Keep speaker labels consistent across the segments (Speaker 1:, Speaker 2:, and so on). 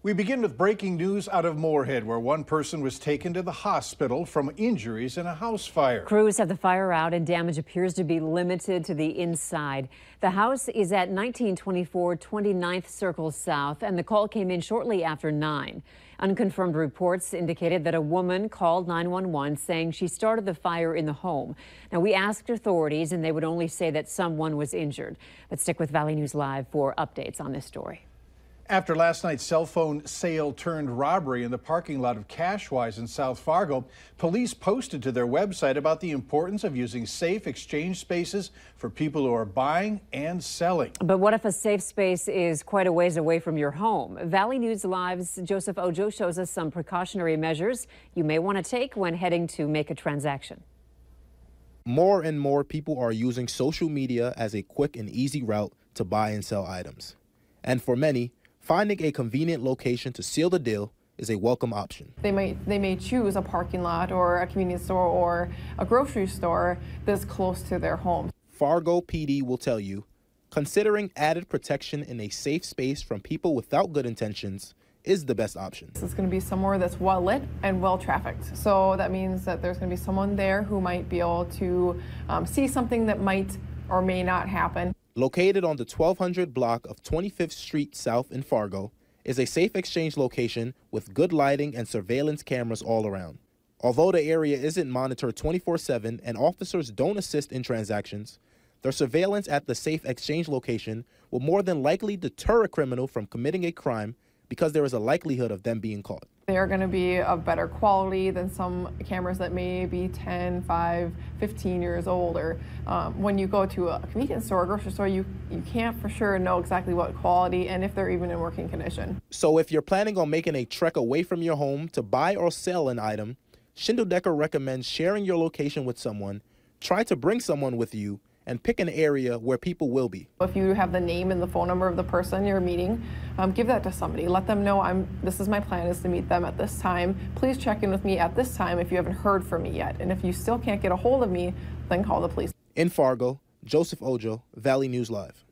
Speaker 1: We begin with breaking news out of Moorhead, where one person was taken to the hospital from injuries in a house fire.
Speaker 2: Crews have the fire out and damage appears to be limited to the inside. The house is at 1924 29th Circle South, and the call came in shortly after 9. Unconfirmed reports indicated that a woman called 911 saying she started the fire in the home. Now, we asked authorities, and they would only say that someone was injured. But stick with Valley News Live for updates on this story.
Speaker 1: After last night's cell phone sale turned robbery in the parking lot of Cashwise in South Fargo, police posted to their website about the importance of using safe exchange spaces for people who are buying and selling.
Speaker 2: But what if a safe space is quite a ways away from your home? Valley News Live's Joseph Ojo shows us some precautionary measures you may want to take when heading to make a transaction.
Speaker 3: More and more people are using social media as a quick and easy route to buy and sell items. And for many, finding a convenient location to seal the deal is a welcome option.
Speaker 4: They may choose a parking lot or a convenience store or a grocery store that's close to their home.
Speaker 3: Fargo PD will tell you, considering added protection in a safe space from people without good intentions is the best option.
Speaker 4: This is going to be somewhere that's well lit and well trafficked. So that means that there's going to be someone there who might be able to see something that might or may not happen.
Speaker 3: Located on the 1200 block of 25th Street South in Fargo, is a safe exchange location with good lighting and surveillance cameras all around. Although the area isn't monitored 24/7 and officers don't assist in transactions, their surveillance at the safe exchange location will more than likely deter a criminal from committing a crime because there is a likelihood of them being caught.
Speaker 4: They are going to be of better quality than some cameras that may be 10, 5, 15 years old. Or when you go to a convenience store or grocery store, you can't for sure know exactly what quality and if they're even in working condition.
Speaker 3: So if you're planning on making a trek away from your home to buy or sell an item, Schindeldecker recommends sharing your location with someone. Try to bring someone with you and pick an area where people will be.
Speaker 4: If you have the name and the phone number of the person you're meeting, give that to somebody. Let them know this is my plan, is to meet them at this time. Please check in with me at this time if you haven't heard from me yet. And if you still can't get a hold of me, then call the police.
Speaker 3: In Fargo, Joseph Ojo, Valley News Live.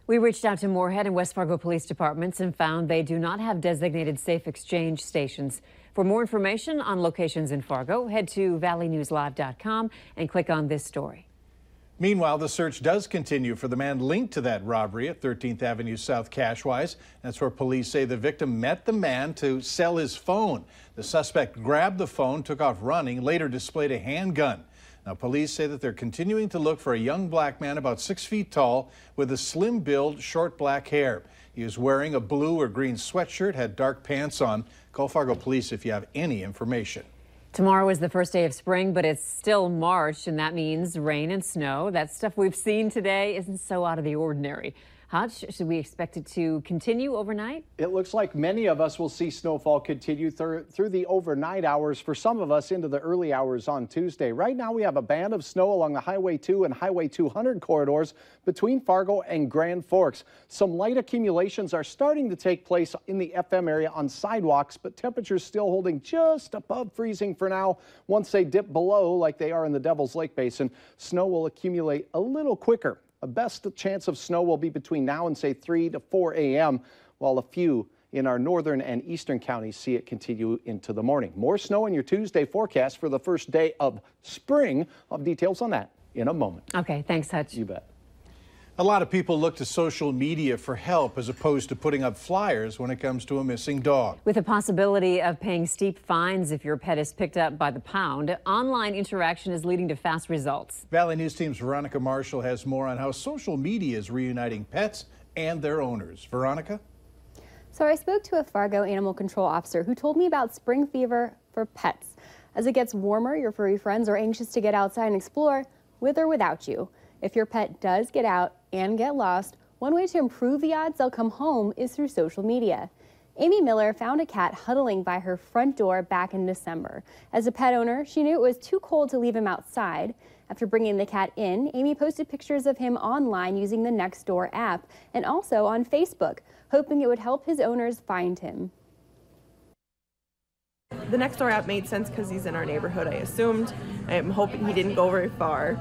Speaker 2: We reached out to Moorhead and West Fargo police departments and found they do not have designated safe exchange stations. For more information on locations in Fargo, head to valleynewslive.com and click on this story.
Speaker 1: Meanwhile, the search does continue for the man linked to that robbery at 13th Avenue South Cashwise. That's where police say the victim met the man to sell his phone. The suspect grabbed the phone, took off running, later displayed a handgun. Now, police say that they're continuing to look for a young black man about 6 feet tall with a slim build, short black hair. He was wearing a blue or green sweatshirt, had dark pants on. Call Fargo Police if you have any information.
Speaker 2: Tomorrow is the first day of spring, but it's still March, and that means rain and snow. That stuff we've seen today isn't so out of the ordinary. Hutch, should we expect it to continue overnight?
Speaker 5: It looks like many of us will see snowfall continue through the overnight hours, for some of us into the early hours on Tuesday. Right now we have a band of snow along the Highway 2 and Highway 200 corridors between Fargo and Grand Forks. Some light accumulations are starting to take place in the FM area on sidewalks, but temperatures still holding just above freezing for now. Once they dip below, like they are in the Devil's Lake Basin, snow will accumulate a little quicker. The best chance of snow will be between now and say 3 to 4 a.m., while a few in our northern and eastern counties see it continue into the morning. More snow in your Tuesday forecast for the first day of spring. I'll have details on that in a moment.
Speaker 2: Okay, thanks, Hutch.
Speaker 5: You bet.
Speaker 1: A lot of people look to social media for help as opposed to putting up flyers when it comes to a missing dog.
Speaker 2: With the possibility of paying steep fines if your pet is picked up by the pound, online interaction is leading to fast results.
Speaker 1: Valley News Team's Veronica Marshall has more on how social media is reuniting pets and their owners. Veronica?
Speaker 6: So I spoke to a Fargo animal control officer who told me about spring fever for pets. As it gets warmer, your furry friends are anxious to get outside and explore, with or without you. If your pet does get out and get lost, one way to improve the odds they'll come home is through social media. Amy Miller found a cat huddling by her front door back in December. As a pet owner, she knew it was too cold to leave him outside. After bringing the cat in, Amy posted pictures of him online using the Nextdoor app and also on Facebook, hoping it would help his owners find him.
Speaker 7: The Nextdoor app made sense because he's in our neighborhood, I assumed. I'm hoping he didn't go very far.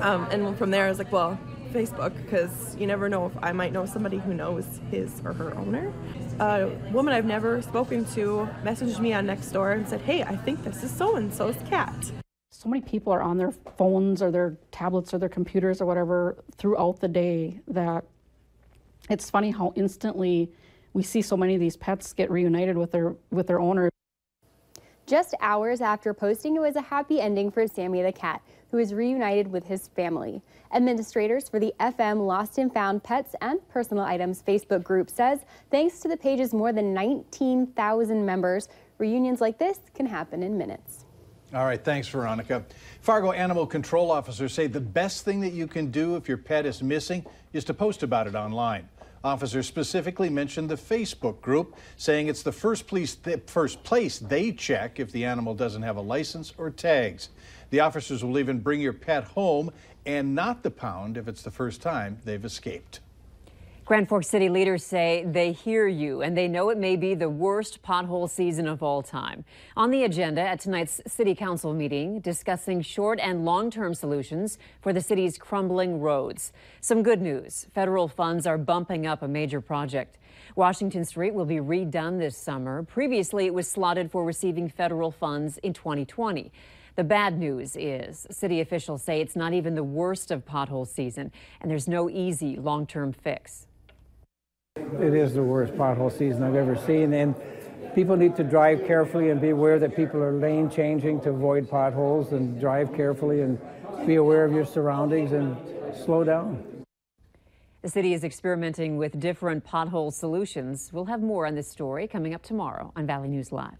Speaker 7: And from there, I was like, well, Facebook, because you never know if I might know somebody who knows his or her owner. A woman I've never spoken to messaged me on Nextdoor and said, hey, I think this is so-and-so's cat.
Speaker 8: So many people are on their phones or their tablets or their computers or whatever throughout the day that it's funny how instantly we see so many of these pets get reunited with their owner.
Speaker 6: Just hours after posting, it was a happy ending for Sammy the cat, who is reunited with his family. Administrators for the FM Lost and Found Pets and Personal Items Facebook group says, thanks to the page's more than 19,000 members, reunions like this can happen in minutes.
Speaker 1: All right, thanks, Veronica. Fargo animal control officers say the best thing that you can do if your pet is missing is to post about it online. Officers specifically mentioned the Facebook group, saying it's the first place they check if the animal doesn't have a license or tags. The officers will even bring your pet home and not the pound if it's the first time they've escaped.
Speaker 2: Grand Forks City leaders say they hear you and they know it may be the worst pothole season of all time. On the agenda at tonight's City Council meeting, discussing short and long-term solutions for the city's crumbling roads. Some good news. Federal funds are bumping up a major project. Washington Street will be redone this summer. Previously, it was slotted for receiving federal funds in 2020. The bad news is city officials say it's not even the worst of pothole season, and there's no easy long-term fix.
Speaker 9: It is the worst pothole season I've ever seen, and people need to drive carefully and be aware that people are lane changing to avoid potholes, and drive carefully and be aware of your surroundings and slow down.
Speaker 2: The city is experimenting with different pothole solutions. We'll have more on this story coming up tomorrow on Valley News Live.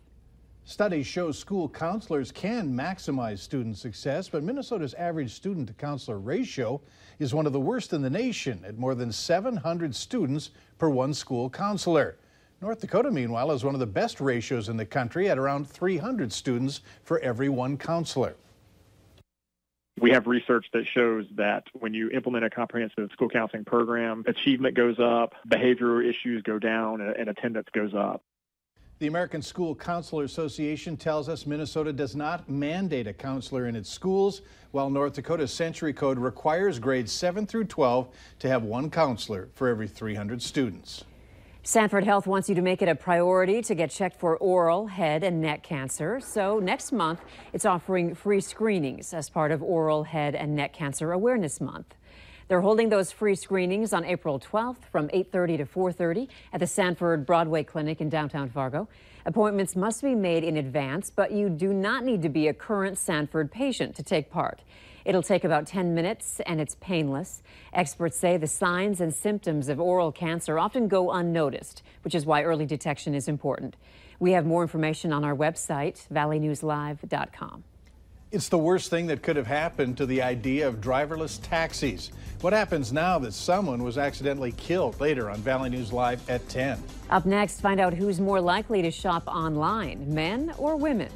Speaker 1: Studies show school counselors can maximize student success, but Minnesota's average student-to-counselor ratio is one of the worst in the nation at more than 700 students per one school counselor. North Dakota, meanwhile, has one of the best ratios in the country at around 300 students for every one counselor.
Speaker 10: We have research that shows that when you implement a comprehensive school counseling program, achievement goes up, behavioral issues go down, and attendance goes up.
Speaker 1: The American School Counselor Association tells us Minnesota does not mandate a counselor in its schools, while North Dakota's Century Code requires grades 7 through 12 to have one counselor for every 300 students.
Speaker 2: Sanford Health wants you to make it a priority to get checked for oral, head, and neck cancer. So next month, it's offering free screenings as part of Oral, Head, and Neck Cancer Awareness Month. They're holding those free screenings on April 12th from 8:30 to 4:30 at the Sanford Broadway Clinic in downtown Fargo. Appointments must be made in advance, but you do not need to be a current Sanford patient to take part. It'll take about 10 minutes and it's painless. Experts say the signs and symptoms of oral cancer often go unnoticed, which is why early detection is important. We have more information on our website, valleynewslive.com.
Speaker 1: It's the worst thing that could have happened to the idea of driverless taxis. What happens now that someone was accidentally killed? Later on Valley News Live at 10.
Speaker 2: Up next, find out who's more likely to shop online, men or women.